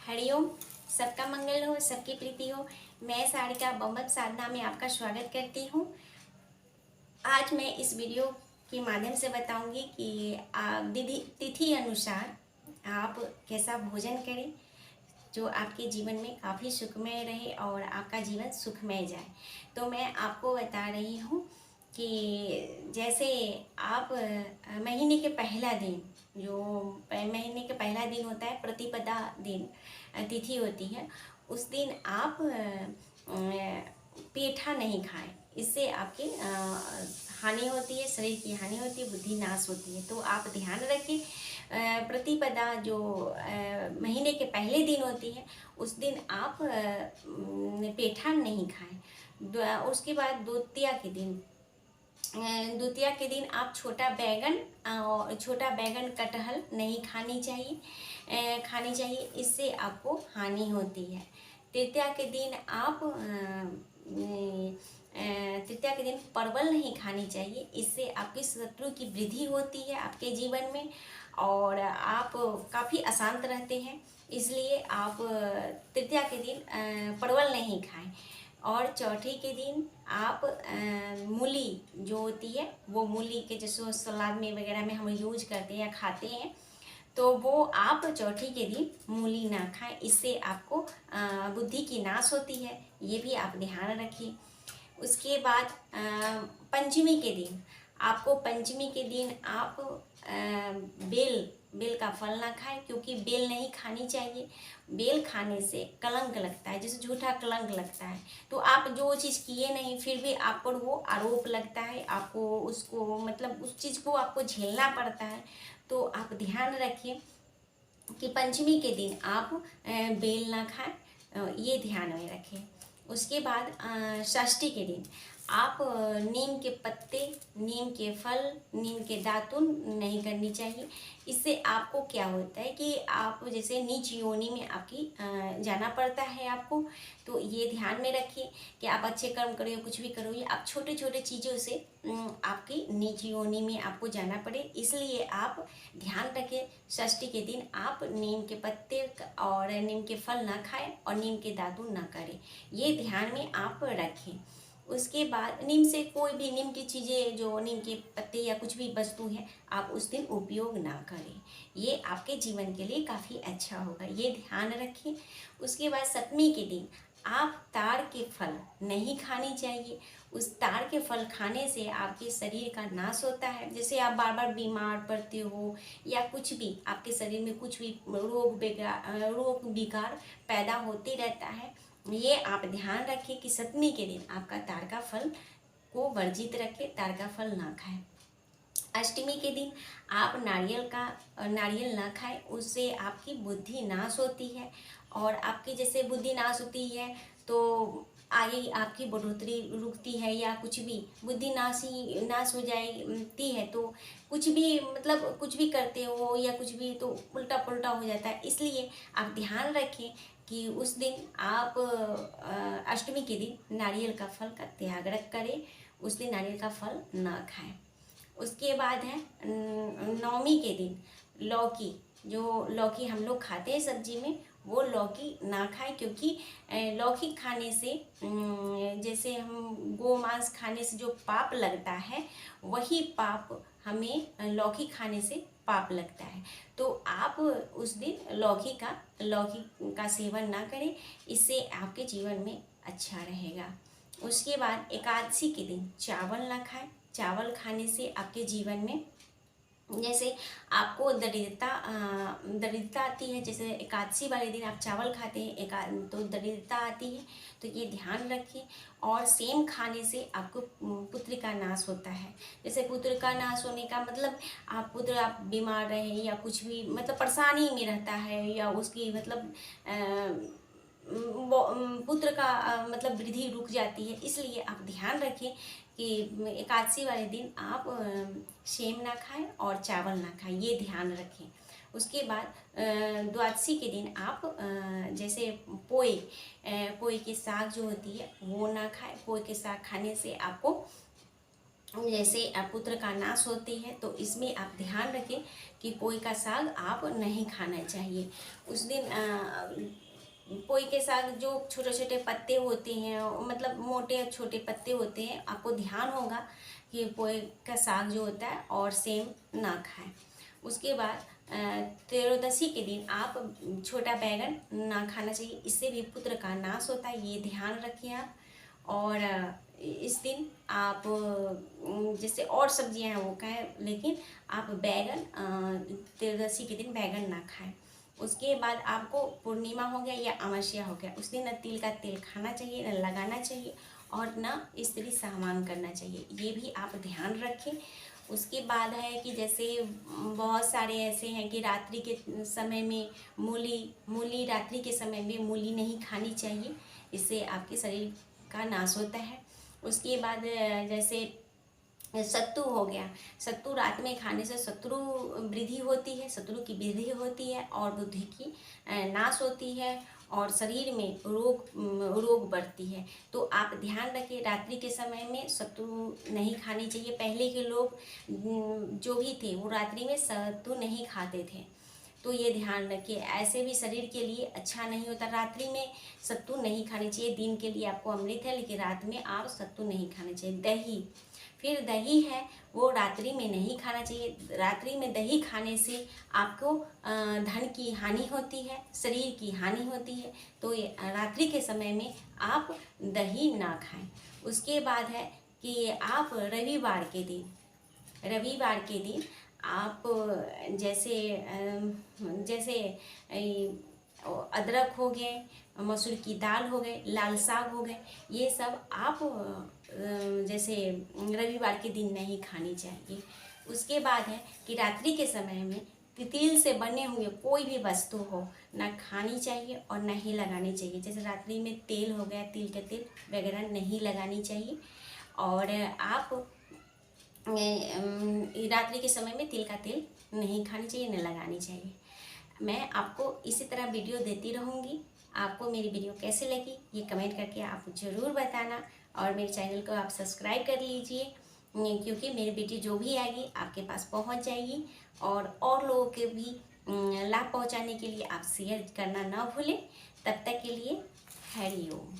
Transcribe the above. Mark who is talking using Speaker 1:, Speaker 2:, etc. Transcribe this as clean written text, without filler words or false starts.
Speaker 1: हरिओम। सबका मंगल हो, सबकी प्रीति हो। मैं सारिका बम्बत साधना में आपका स्वागत करती हूँ। आज मैं इस वीडियो के माध्यम से बताऊंगी कि विधि तिथि अनुसार आप कैसा भोजन करें जो आपके जीवन में काफ़ी सुखमय रहे और आपका जीवन सुखमय जाए। तो मैं आपको बता रही हूँ कि जैसे आप महीने के पहला दिन, जो महीने के पहला दिन होता है, प्रतिपदा दिन तिथि होती है, उस दिन आप पेठा नहीं खाएं। इससे आपकी हानि होती है, शरीर की हानि होती है, बुद्धि नाश होती है। तो आप ध्यान रखें, प्रतिपदा जो महीने के पहले दिन होती है उस दिन आप पेठा नहीं खाएं। उसके बाद द्वितीया के दिन आप छोटा बैगन कटहल नहीं खानी चाहिए, इससे आपको हानि होती है। तृतीया के दिन तृतीया के दिन परवल नहीं खानी चाहिए, इससे आपकी शत्रु की वृद्धि होती है आपके जीवन में और आप काफ़ी अशांत रहते हैं। इसलिए आप तृतीया के दिन परवल नहीं खाएं। और चौथे के दिन आप मूली जो होती है, वो मूली के जैसे सलाद में वगैरह में हम यूज करते हैं या खाते हैं, तो वो आप चौथे के दिन मूली ना खाएं। इससे आपको बुद्धि की नाश होती है, ये भी आप ध्यान रखिए। उसके बाद पंचमी के दिन आप बेल का फल ना खाएं, क्योंकि बेल नहीं खानी चाहिए। बेल खाने से कलंक लगता है, जैसे झूठा कलंक लगता है। तो आप जो चीज़ किए नहीं फिर भी आप पर वो आरोप लगता है, आपको उसको मतलब उस चीज़ को आपको झेलना पड़ता है। तो आप ध्यान रखिए कि पंचमी के दिन आप बेल ना खाएं, ये ध्यान में रखें। उसके बाद षष्ठी के दिन आप नीम के पत्ते, नीम के फल, नीम के दातुन नहीं करनी चाहिए। इससे आपको क्या होता है कि आप जैसे नीच योनि में आपकी जाना पड़ता है आपको। तो ये ध्यान में रखिए कि आप अच्छे कर्म करो या कुछ भी करो, ये आप छोटे छोटे चीज़ों से आपकी नीच योनि में आपको जाना पड़े। इसलिए आप ध्यान रखें, षष्ठी के दिन आप नीम के पत्ते और नीम के फल ना खाएं और नीम के दातुन ना करें, ये ध्यान में आप रखें। उसके बाद नीम से कोई भी नीम की चीज़ें, जो नीम के पत्ते या कुछ भी वस्तु है, आप उस दिन उपयोग ना करें। ये आपके जीवन के लिए काफ़ी अच्छा होगा, ये ध्यान रखें। उसके बाद सप्तमी के दिन आप ताड़ के फल नहीं खानी चाहिए। उस ताड़ के फल खाने से आपके शरीर का नाश होता है। जैसे आप बार बार बीमार पड़ते हो या कुछ भी आपके शरीर में कुछ भी रोग विकार पैदा होते रहता है, ये आप ध्यान रखें कि सप्तमी के दिन आपका ताड़ का फल को वर्जित रखें, ताड़ का फल ना खाएं। अष्टमी के दिन आप नारियल ना खाएं, उससे आपकी बुद्धि नाश होती है और आपकी जैसे बुद्धि नाश होती है तो आगे आपकी बढ़ोतरी रुकती है, या कुछ भी बुद्धि नाश हो जाती है तो कुछ भी मतलब कुछ भी करते हो या कुछ भी तो उल्टा पुल्टा हो जाता है। इसलिए आप ध्यान रखें कि उस दिन आप अष्टमी के दिन नारियल का फल का त्याग करें, उस दिन नारियल का फल ना खाएं। उसके बाद है नवमी के दिन लौकी हम लोग खाते हैं सब्जी में, वो लौकी ना खाएं, क्योंकि लौकी खाने से जैसे हम गोमांस खाने से जो पाप लगता है, वही पाप हमें लौकी खाने से पाप लगता है। तो आप उस दिन लौकी का सेवन ना करें, इससे आपके जीवन में अच्छा रहेगा। उसके बाद एकादशी के दिन चावल ना खाएं। चावल खाने से आपके जीवन में जैसे आपको दरिद्रता आती है, जैसे एकादशी वाले दिन आप चावल खाते हैं तो दरिद्रता आती है, तो ये ध्यान रखिए। और सेम खाने से आपको पुत्र का नाश होता है। जैसे पुत्र का नाश होने का मतलब आप बीमार रहे या कुछ भी मतलब परेशानी में रहता है, या उसकी मतलब पुत्र का मतलब वृद्धि रुक जाती है। इसलिए आप ध्यान रखें कि एकादशी वाले दिन आप सेम ना खाएं और चावल ना खाएं, ये ध्यान रखें। उसके बाद द्वादशी के दिन आप जैसे पोए की साग जो होती है वो ना खाएं। पोए के साग खाने से आपको जैसे पुत्र का नाश होती है, तो इसमें आप ध्यान रखें कि पोई का साग आप नहीं खाना चाहिए। उस दिन पोई के साग जो छोटे छोटे पत्ते होते हैं, मतलब मोटे छोटे पत्ते होते हैं, आपको ध्यान होगा कि पोई का साग जो होता है और सेम ना खाएं। उसके बाद त्रयोदशी के दिन आप छोटा बैगन ना खाना चाहिए, इससे भी पुत्र का नाश होता है, ये ध्यान रखें आप। और इस दिन आप जैसे और सब्जियां हैं वो खाएं, लेकिन आप बैगन त्रयोदशी के दिन बैगन ना खाएं। उसके बाद आपको पूर्णिमा हो गया या अमावस्या हो गया, उस दिन न तिल का तेल खाना चाहिए, न लगाना चाहिए, और न स्त्री सामान करना चाहिए, ये भी आप ध्यान रखें। उसके बाद है कि जैसे बहुत सारे ऐसे हैं कि रात्रि के समय में मूली रात्रि के समय में मूली नहीं खानी चाहिए, इससे आपके शरीर का नाश होता है। उसके बाद जैसे सत्तू हो गया, सत्तू रात में खाने से शत्रु वृद्धि होती है, शत्रु की वृद्धि होती है और बुद्धि की नाश होती है, और शरीर में रोग बढ़ती है। तो आप ध्यान रखें, रात्रि के समय में सत्तू नहीं खानी चाहिए। पहले के लोग जो भी थे वो रात्रि में सत्तू नहीं खाते थे, तो ये ध्यान रखिए। ऐसे भी शरीर के लिए अच्छा नहीं होता, रात्रि में सत्तू नहीं खानी चाहिए। दिन के लिए आपको अमृत है, लेकिन रात में आप सत्तू नहीं खाने चाहिए। दही, फिर दही है वो रात्रि में नहीं खाना चाहिए। रात्रि में दही खाने से आपको धन की हानि होती है, शरीर की हानि होती है, तो ये रात्रि के समय में आप दही ना खाएं। उसके बाद है कि आप रविवार के दिन आप जैसे जैसे अदरक हो गए, मसूर की दाल हो गए, लाल साग हो गए, ये सब आप जैसे रविवार के दिन नहीं खानी चाहिए। उसके बाद है कि रात्रि के समय में तिल से बने हुए कोई भी वस्तु हो ना खानी चाहिए और ना ही लगानी चाहिए। जैसे रात्रि में तेल हो गया, तिल के तेल वगैरह नहीं लगानी चाहिए। और आप रात्रि के समय में तिल का तेल नहीं खानी चाहिए, न लगानी चाहिए। मैं आपको इसी तरह वीडियो देती रहूँगी। आपको मेरी वीडियो कैसे लगी ये कमेंट करके आप ज़रूर बताना, और मेरे चैनल को आप सब्सक्राइब कर लीजिए, क्योंकि मेरी वीडियो जो भी आएगी आपके पास पहुंच जाएगी। और लोगों के भी लाभ पहुंचाने के लिए आप शेयर करना ना भूलें। तब तक के लिए हरि ओम।